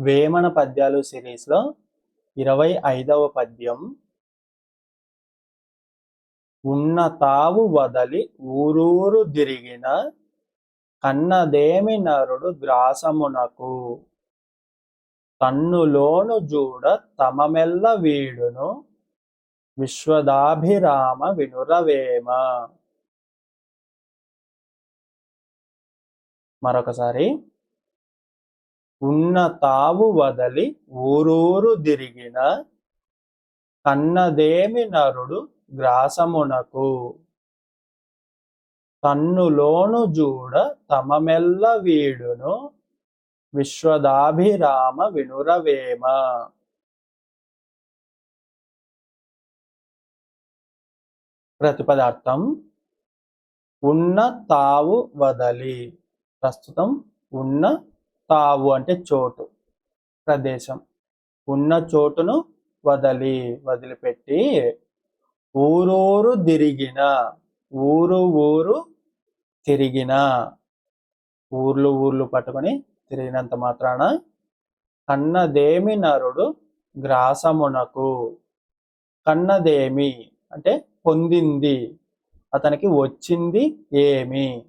వేమన పద్యాలు సిరీస్లో 25వ పద్యం. ఉన్న తావు వదలి ఊరూరు దిరిగిన కన్నదేమి నరుడు గ్రాసమునకు తన్నులోను జూడ తమమెల్ల వీడును విశ్వదాభిరామ వినురవేమ. మరొకసారి. ఉన్న తావు వదలి ఊరూరు దిరిగిన కన్నదేమి నరుడు గ్రాసమునకు తన్నులోను జూడ తమమెల్ల వీడును విశ్వదాభిరామ వినురవేమ. ప్రతిపదార్థం. ఉన్న తావు వదలి. ప్రస్తుతం ఉన్న తావు అంటే చోటు, ప్రదేశం. ఉన్న చోటును వదిలిపెట్టి ఊరూరు తిరిగిన. ఊరు తిరిగిన. ఊర్లు పట్టుకొని తిరిగినంత మాత్రాన కన్నదేమి నరుడు గ్రాసమునకు. కన్నదేమి అంటే పొందింది, అతనికి వచ్చింది ఏమి.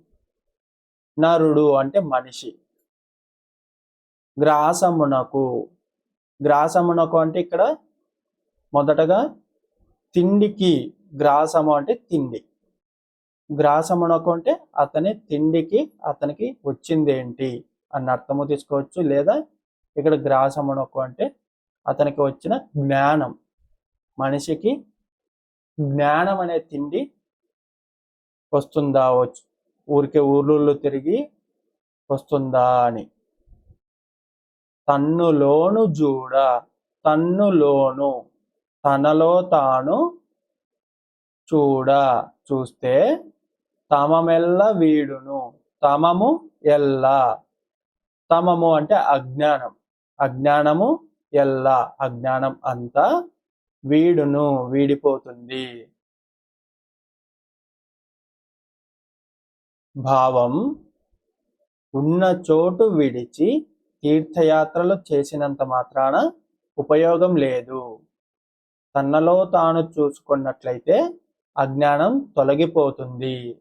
నరుడు అంటే మనిషి. గ్రాసమునకు. గ్రాసమునకు అంటే ఇక్కడ మొదటగా తిండికి. గ్రాసము అంటే తిండి. గ్రాసమునకు అంటే అతని తిండికి అతనికి వచ్చిందేంటి అన్న అర్థము తీసుకోవచ్చు. లేదా ఇక్కడ గ్రాసమునకు అంటే అతనికి వచ్చిన జ్ఞానం. మనిషికి జ్ఞానం అనే తిండి వస్తుందా, ఊరికే ఊర్లు తిరిగి వస్తుందా అని. తన్నులోను జూడ. తన్నులోను తనలో తాను చూస్తే తమమెల్ల వీడును. తమము ఎల్ల. తమము అంటే అజ్ఞానం. అజ్ఞానము ఎల్ల అజ్ఞానం అంతా వీడును వీడిపోతుంది. భావం. ఉన్న చోటు విడిచి తీర్థయాత్రలు చేసినంత మాత్రాన ఉపయోగం లేదు. తనలో తాను చూసుకున్నట్లయితే అజ్ఞానం తొలగిపోతుంది.